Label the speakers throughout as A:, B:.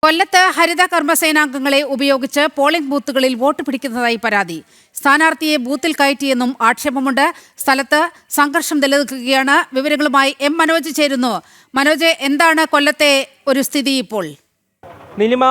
A: കൊല്ലത്ത് ഹരിത കർമ്മസേനാംഗങ്ങളെ ഉപയോഗിച്ച് പോളിംഗ് ബൂത്തുകളിൽ വോട്ട് പിടിക്കുന്നതായി പരാതി. സ്ഥാനാർത്ഥിയെ ബൂത്തിൽ കയറ്റിയെന്നും ആക്ഷേപമുണ്ട്. സ്ഥലത്ത് സംഘർഷം നിലനിൽക്കുകയാണ്. വിവരങ്ങളുമായി എം മനോജ് ചേരുന്നു. മനോജ്, എന്താണ് കൊല്ലത്തെ ഒരു സ്ഥിതി ഇപ്പോൾ?
B: നിലിമ,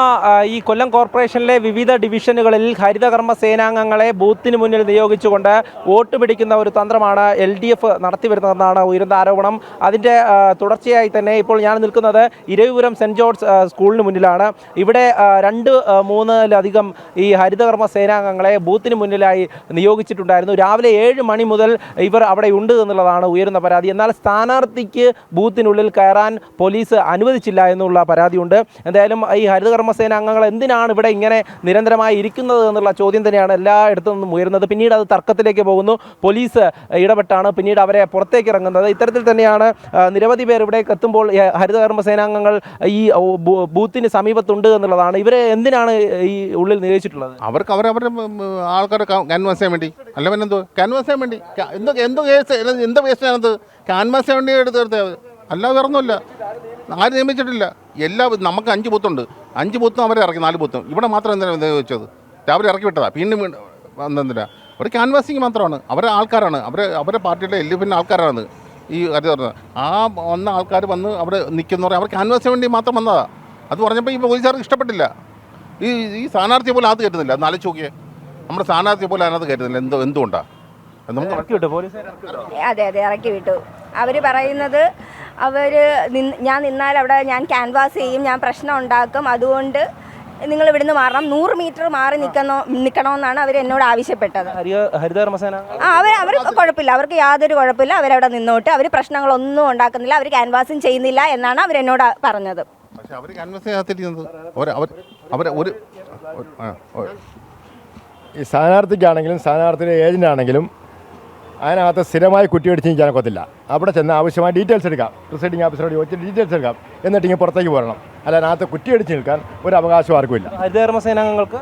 B: ഈ കൊല്ലം കോർപ്പറേഷനിലെ വിവിധ ഡിവിഷനുകളിൽ ഹരിതകർമ്മ സേനാംഗങ്ങളെ ബൂത്തിന് മുന്നിൽ നിയോഗിച്ചുകൊണ്ട് വോട്ട് പിടിക്കുന്ന ഒരു തന്ത്രമാണ് LDF നടത്തിവരുന്നതെന്നാണ് ഉയർന്ന ആരോപണം. അതിൻ്റെ തുടർച്ചയായി തന്നെ ഇപ്പോൾ ഞാൻ നിൽക്കുന്നത് ഇരവിപുരം സെൻറ് ജോർജ് സ്കൂളിന് മുന്നിലാണ്. ഇവിടെ 2-3 ഈ ഹരിതകർമ്മ സേനാംഗങ്ങളെ ബൂത്തിന് മുന്നിലായി നിയോഗിച്ചിട്ടുണ്ടായിരുന്നു. രാവിലെ 7 മണി മുതൽ ഇവർ അവിടെ ഉണ്ട് എന്നുള്ളതാണ് ഉയരുന്ന പരാതി. എന്നാൽ സ്ഥാനാർത്ഥിക്ക് ബൂത്തിനുള്ളിൽ കയറാൻ പോലീസ് അനുവദിച്ചില്ല എന്നുള്ള പരാതിയുണ്ട്. എന്തായാലും ഈ ഹരിതകർമ്മ സേനാംഗങ്ങൾ എന്തിനാണ് ഇവിടെ ഇങ്ങനെ നിരന്തരമായി ഇരിക്കുന്നത് എന്നുള്ള ചോദ്യം തന്നെയാണ് എല്ലായിടത്തു നിന്നും ഉയരുന്നത്. പിന്നീട് അത് തർക്കത്തിലേക്ക് പോകുന്നു. പോലീസ് ഇടപെട്ടാണ് പിന്നീട് അവരെ പുറത്തേക്ക് ഇറങ്ങുന്നത്. ഇത്തരത്തിൽ തന്നെയാണ് നിരവധി പേർ ഇവിടേക്ക് എത്തുമ്പോൾ ഹരിതകർമ്മ സേനാംഗങ്ങൾ ഈ ബൂത്തിന് സമീപത്തുണ്ട് എന്നുള്ളതാണ്. ഇവരെ എന്തിനാണ് ഈ ഉള്ളിൽ നിയോഗിച്ചിട്ടുള്ളത്?
C: അവർക്ക് അവരവരുടെ ആൾക്കാരെ ക്യാൻവാസ് ചെയ്യാൻ വേണ്ടി, അല്ല പിന്നെ എന്തോ ക്യാൻവാസ് ചെയ്യാൻ വേണ്ടി. എന്ത് വേസ്റ്റാണത്? ക്യാൻവാസ് ചെയ്യാൻ വേണ്ടി എടുത്ത് അല്ലാതെ വേറൊന്നുമില്ല. ആരും നിയമിച്ചിട്ടില്ല. നമുക്ക് 5 ബൂത്തുണ്ട്. 5 ബൂത്തും അവരെ ഇറക്കി, 4 ബൂത്തും. ഇവിടെ മാത്രം എന്തിനാണ് വെച്ചത്? രാവിലെ ഇറക്കി വിട്ടതാ. വീണ്ടും എന്തിനാ? ഒരു ക്യാൻവാസിങ് മാത്രമാണ്. അവരെ ആൾക്കാരാണ്, അവരെ പാർട്ടിയുടെ LDF ആൾക്കാരാണ് ഈ ഹരിത. ആ വന്ന ആൾക്കാർ വന്ന് അവിടെ നിൽക്കുന്ന അവർ ക്യാൻവാസിന് വേണ്ടി മാത്രം വന്നതാ. അത് പറഞ്ഞപ്പോൾ ഈ പോലീസുകാർക്ക് ഇഷ്ടപ്പെട്ടില്ല. ഈ സ്ഥാനാർത്ഥിയെ പോലെ അത് കയറ്റുന്നില്ല. നാല് ചോക്കിയെ നമ്മുടെ സ്ഥാനാർത്ഥിയെ പോലെ അതിനകത്ത് കയറ്റുന്നില്ല. എന്തുകൊണ്ടാണ്?
D: അതെ, ഇറക്കി വിട്ടു. അവർ പറയുന്നത് ഞാൻ നിന്നാൽ അവിടെ ഞാൻ ക്യാൻവാസ് ചെയ്യും, ഞാൻ പ്രശ്നം ഉണ്ടാക്കും, അതുകൊണ്ട് നിങ്ങൾ ഇവിടുന്ന് മാറണം, 100 മീറ്റർ മാറി നിൽക്കണമെന്നാണ് അവർ എന്നോട് ആവശ്യപ്പെട്ടത്. അവർ കുഴപ്പമില്ല, അവർക്ക് യാതൊരു കുഴപ്പമില്ല, അവരവിടെ നിന്നോട്ട്, അവർ പ്രശ്നങ്ങളൊന്നും ഉണ്ടാക്കുന്നില്ല, അവർ ക്യാൻവാസും ചെയ്യുന്നില്ല എന്നാണ് അവരെന്നോട് പറഞ്ഞത്.
E: ഈ സ്ഥാനാർത്ഥിക്കാണെങ്കിലും സ്ഥാനാർത്ഥിയുടെ ഏജൻ്റാണെങ്കിലും അതിനകത്ത് സ്ഥിരമായി കുറ്റിയടിച്ച് നിൽക്കാൻ ഒക്കത്തില്ല. അവിടെ ചെന്ന് ആവശ്യമായ ഡീറ്റെയിൽസ് എടുക്കാം, പ്രിസൈഡിംഗ് ഓഫീസറോട് ചോദിച്ച് ഡീറ്റെയിൽസ് എടുക്കാം, എന്നിട്ട് ഇങ്ങനെ പുറത്തേക്ക് പോരണം. അല്ല, അതിനകത്ത് കുറ്റിയടിച്ച് നിൽക്കാൻ ഒരു അവകാശം ആർക്കുമില്ല.
B: ഹരിതകർമ്മ സേനാംഗങ്ങൾക്ക്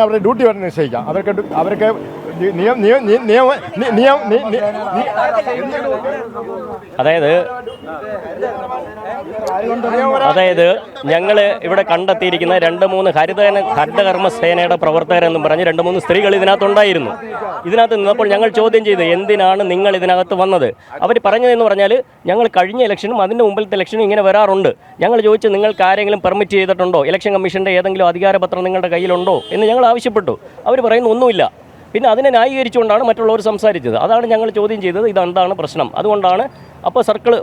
E: അവരുടെ ഡ്യൂട്ടി വരെ നിശ്ചയിക്കാം. അവർക്ക്
F: അതായത് ഞങ്ങൾ ഇവിടെ കണ്ടെത്തിയിരിക്കുന്ന 2-3 ഹരിതകർമ്മ സേനയുടെ പ്രവർത്തകരെന്നും പറഞ്ഞ് 2-3 സ്ത്രീകൾ ഇതിനകത്തുണ്ടായിരുന്നു. ഇതിനകത്ത് നിന്നപ്പോൾ ഞങ്ങൾ ചോദ്യം ചെയ്ത് എന്തിനാണ് നിങ്ങൾ ഇതിനകത്ത് വന്നത്? അവർ പറഞ്ഞതെന്ന് പറഞ്ഞാൽ ഞങ്ങൾ കഴിഞ്ഞ ഇലക്ഷനും അതിൻ്റെ മുമ്പിലത്തെ ഇലക്ഷനും ഇങ്ങനെ വരാറുണ്ട്. ഞങ്ങൾ ചോദിച്ചു നിങ്ങൾക്ക് ആരെങ്കിലും പെർമിറ്റ് ചെയ്തിട്ടുണ്ടോ, ഇലക്ഷൻ കമ്മീഷൻ്റെ ഏതെങ്കിലും അധികാരപത്രം നിങ്ങളുടെ കയ്യിലുണ്ടോ എന്ന് ഞങ്ങൾ ആവശ്യപ്പെട്ടു. അവർ പറയുന്നു ഒന്നുമില്ല. പിന്നെ അതിനെ ന്യായീകരിച്ചുകൊണ്ടാണ് മറ്റുള്ളവർ സംസാരിച്ചത്. അതാണ് ഞങ്ങൾ ചോദ്യം ചെയ്തത്, ഇതെന്താണ് പ്രശ്നം. അതുകൊണ്ടാണ് അപ്പോൾ സർക്കിൾ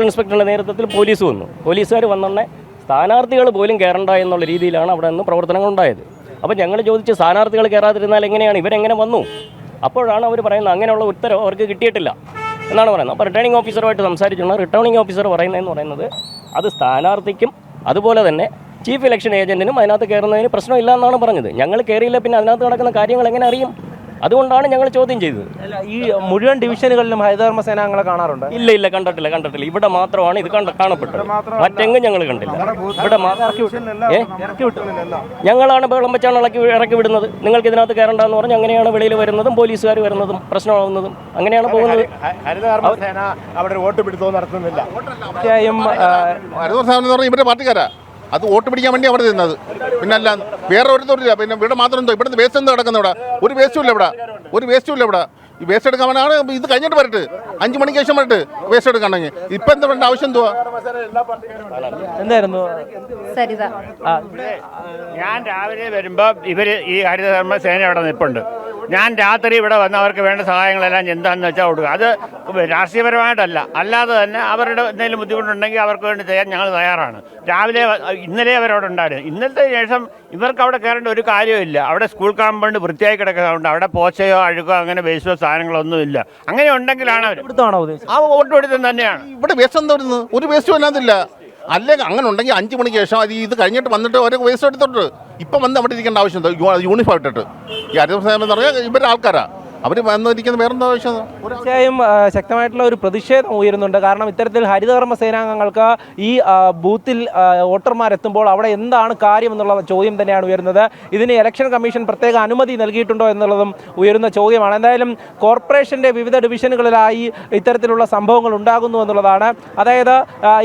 F: ഇൻസ്പെക്ടറുടെ നേതൃത്വത്തിൽ പോലീസ് വന്നു. പോലീസുകാർ വന്നുടനെ സ്ഥാനാർത്ഥികൾ പോലും കയറണ്ട എന്നുള്ള രീതിയിലാണ് അവിടെ നിന്ന് പ്രവർത്തനങ്ങൾ ഉണ്ടായത്. അപ്പോൾ ഞങ്ങൾ ചോദിച്ച് സ്ഥാനാർത്ഥികൾ കയറാതിരുന്നാൽ എങ്ങനെയാണ്, ഇവരെങ്ങനെ വന്നു? അപ്പോഴാണ് അവർ പറയുന്നത് അങ്ങനെയുള്ള ഉത്തരവ് അവർക്ക് കിട്ടിയിട്ടില്ല എന്നാണ് പറയുന്നത്. അപ്പോൾ റിട്ടേണിംഗ് ഓഫീസറുമായിട്ട് സംസാരിച്ചുകൊണ്ട് റിട്ടേണിംഗ് ഓഫീസർ പറയുന്നത് അത് സ്ഥാനാർത്ഥിക്കും അതുപോലെ തന്നെ ചീഫ് ഇലക്ഷൻ ഏജൻറ്റിനും അതിനകത്ത് കയറുന്നതിന് പ്രശ്നമില്ല എന്നാണ് പറഞ്ഞത്. ഞങ്ങൾ കയറിയില്ല, പിന്നെ അതിനകത്ത് നടക്കുന്ന കാര്യങ്ങൾ എങ്ങനെ അറിയും? അതുകൊണ്ടാണ് ഞങ്ങൾ ചോദ്യം ചെയ്തത്.
B: ഈ മുഴുവൻ ഡിവിഷനുകളിലും ഹരിതകർമ്മ സേനാംഗങ്ങളെ കാണാറുണ്ട്?
F: ഇല്ല, കണ്ടിട്ടില്ല. ഇവിടെ മാത്രമാണ് ഇത് കാണപ്പെട്ടത്, മറ്റെങ്ങും ഞങ്ങൾ കണ്ടില്ല. ഇവിടെ ഞങ്ങളാണ് ബഹളം വെച്ചാണ് ഇറക്കി വിടുന്നത്. നിങ്ങൾക്ക് ഇതിനകത്ത് കയറണ്ടെന്ന് പറഞ്ഞ് അങ്ങനെയാണ് വെളിയിൽ വരുന്നതും പോലീസുകാർ വരുന്നതും പ്രശ്നമാകുന്നതും അങ്ങനെയാണ് പോകുന്നത്.
E: ഹരിതകർമ്മ സേന അവിടെ വോട്ട് പിടുത്തവും നടത്തുന്നില്ല.
C: ഇവരുടെ പാർട്ടിക്കാരാ അത് വോട്ട് പിടിക്കാൻ വേണ്ടി അവിടെ നിന്നത്. പിന്നെ അല്ല വേറെ ഒരു തൊഴിലില്ല. പിന്നെ ഇവിടെ മാത്രം എന്തോ ഇവിടുന്ന് വേസ്റ്റ് എന്തോ കിടക്കുന്ന ഇവിടെ ഒരു വേസ്റ്റും ഇല്ല ഇവിടെ. ഈ വേസ്റ്റ് എടുക്കാനാണ് ഇത് കഴിഞ്ഞിട്ട് വരട്ടെ, 5 മണിക്ക് ശേഷം വരട്ടെ വേസ്റ്റ് എടുക്കണമെങ്കിൽ. ഇപ്പം എന്താ വേണ്ട ആവശ്യം എന്തുവാ?
B: എന്തായിരുന്നു
D: സരിത?
G: ഞാൻ രാവിലെ വരുമ്പോൾ ഇവർ ഈ ഹരിതകർമ്മ സേന അവിടെ നിൽപ്പുണ്ട്. ഞാൻ രാത്രി ഇവിടെ വന്ന് അവർക്ക് വേണ്ട സഹായങ്ങളെല്ലാം എന്താണെന്ന് വെച്ചാൽ കൊടുക്കുക. അത് രാഷ്ട്രീയപരമായിട്ടല്ല, അല്ലാതെ തന്നെ അവരുടെ എന്തെങ്കിലും ബുദ്ധിമുട്ടുണ്ടെങ്കിൽ അവർക്ക് വേണ്ടി ചെയ്യാൻ ഞങ്ങൾ തയ്യാറാണ്. ഇന്നലെ അവരവിടെ ഉണ്ടായിരുന്നു. ഇന്നത്തെ ശേഷം ഇവർക്ക് അവിടെ കയറേണ്ട ഒരു കാര്യമില്ല. അവിടെ സ്കൂൾ കോമ്പൗണ്ട് വൃത്തിയായി കിടക്കുന്നുണ്ട്. അവിടെ പോച്ചയോ അഴുക്കോ അങ്ങനെ വേസ്റ്റോ സാധനങ്ങളൊന്നുമില്ല. അങ്ങനെ ഉണ്ടെങ്കിലാണ് അവർ ആ വോട്ട് പിടുത്തം തന്നെയാണ്.
C: ഇവിടെ വേസ്റ്റ് എന്താ വരുന്നത്? ഒരു വേസ്റ്റും അല്ലാതില്ല. അല്ലെങ്കിൽ അങ്ങനെ ഉണ്ടെങ്കിൽ 5 മണിക്ക് ശേഷം അത് ഇത് കഴിഞ്ഞിട്ട് വന്നിട്ട് ഓരോ വേസ്റ്റ് എടുത്തോട്ട് ഇപ്പം വന്ന് അവിടെ ഇരിക്കേണ്ട ആവശ്യം എന്താ? യൂണിഫോം ഇട്ടിട്ട് ഈ ഹരിതകർമ്മ സേന എന്ന് പറഞ്ഞാൽ ഇവരുടെ ആൾക്കാരാ. അവർ വന്നിരിക്കുന്ന വേറെന്താ ആവശ്യം?
B: തീർച്ചയായും ശക്തമായിട്ടുള്ള ഒരു പ്രതിഷേധം ഉയരുന്നുണ്ട്. കാരണം ഇത്തരത്തിൽ ഹരിതകർമ്മ സേനാംഗങ്ങൾക്ക് ഈ ബൂത്തിൽ വോട്ടർമാരെത്തുമ്പോൾ അവിടെ എന്താണ് കാര്യം എന്നുള്ള ചോദ്യം തന്നെയാണ് ഉയരുന്നത്. ഇതിന് ഇലക്ഷൻ കമ്മീഷൻ പ്രത്യേക അനുമതി നൽകിയിട്ടുണ്ടോ എന്നുള്ളതും ഉയരുന്ന ചോദ്യമാണ്. എന്തായാലും കോർപ്പറേഷൻ്റെ വിവിധ ഡിവിഷനുകളിലായി ഇത്തരത്തിലുള്ള സംഭവങ്ങൾ ഉണ്ടാകുന്നു എന്നുള്ളതാണ്. അതായത്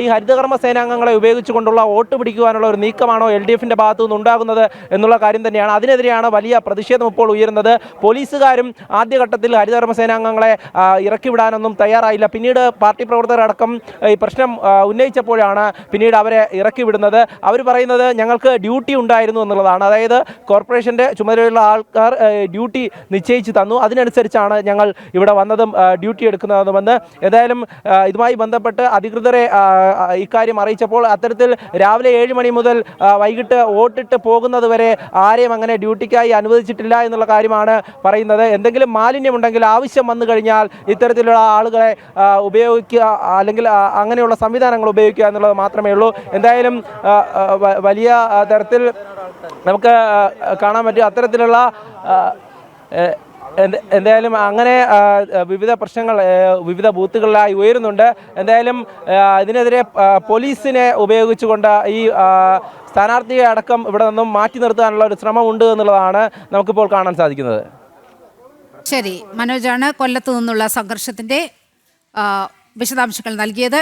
B: ഈ ഹരിതകർമ്മ സേനാംഗങ്ങളെ ഉപയോഗിച്ചുകൊണ്ടുള്ള വോട്ട് പിടിക്കുവാനുള്ള ഒരു നീക്കമാണോ LDFൻ്റെ ഭാഗത്തു നിന്ന് ഉണ്ടാകുന്നത് എന്നുള്ള കാര്യം തന്നെയാണ്. അതിനെതിരെയാണ് വലിയ പ്രതിഷേധം ഇപ്പോൾ ഉയരുന്നത്. പോലീസുകാരും ആദ്യഘട്ടത്തിൽ ഹരിതകർമ്മ സേനാംഗങ്ങളെ ഇറക്കി വിടാനൊന്നും തയ്യാറായില്ല. പിന്നീട് പാർട്ടി പ്രവർത്തകരടക്കം ഈ പ്രശ്നം ഉന്നയിച്ചപ്പോഴാണ് പിന്നീട് അവരെ ഇറക്കി വിടുന്നത്. അവർ പറയുന്നത് ഞങ്ങൾക്ക് ഡ്യൂട്ടി ഉണ്ടായിരുന്നു എന്നുള്ളതാണ്. അതായത് കോർപ്പറേഷൻ്റെ ചുമതലയുള്ള ആൾക്കാർ ഡ്യൂട്ടി നിശ്ചയിച്ച് തന്നു, അതിനനുസരിച്ചാണ് ഞങ്ങൾ ഇവിടെ വന്നതും ഡ്യൂട്ടി എടുക്കുന്നതുമെന്ന്. ഏതായാലും ഇതുമായി ബന്ധപ്പെട്ട് അധികൃതരെ ഇക്കാര്യം അറിയിച്ചപ്പോൾ അത്തരത്തിൽ രാവിലെ 7 മണി മുതൽ വൈകിട്ട് വോട്ടിട്ട് പോകുന്നത് വരെ ആരെയും അങ്ങനെ ഡ്യൂട്ടിക്കായി അനുവദിച്ചിട്ടില്ല എന്നുള്ള കാര്യമാണ് പറയുന്നത്. എന്തെങ്കിലും മാലിന്യമുണ്ടെങ്കിൽ ആവശ്യം വന്നു കഴിഞ്ഞാൽ ഇത്തരത്തിലുള്ള ആളുകളെ ഉപയോഗിക്കുക, അല്ലെങ്കിൽ അങ്ങനെയുള്ള സംവിധാനങ്ങൾ ഉപയോഗിക്കുക എന്നുള്ളത് മാത്രമേ ഉള്ളൂ. എന്തായാലും വലിയ തരത്തിൽ നമുക്ക് കാണാൻ പറ്റും അത്തരത്തിലുള്ള എന്തായാലും അങ്ങനെ വിവിധ പ്രശ്നങ്ങൾ വിവിധ ബൂത്തുകളിലായി ഉയരുന്നുണ്ട്. എന്തായാലും ഇതിനെതിരെ പോലീസിനെ ഉപയോഗിച്ചുകൊണ്ട് ഈ സ്ഥാനാർത്ഥിയെ അടക്കം ഇവിടെ നിന്നും മാറ്റി നിർത്താനുള്ള ഒരു ശ്രമമുണ്ട് എന്നുള്ളതാണ് നമുക്കിപ്പോൾ കാണാൻ സാധിക്കുന്നത്.
A: ശരി, മനോജാണ് കൊല്ലത്തു നിന്നുള്ള സംഘർഷത്തിന്റെ വിശദാംശങ്ങൾ നൽകിയത്.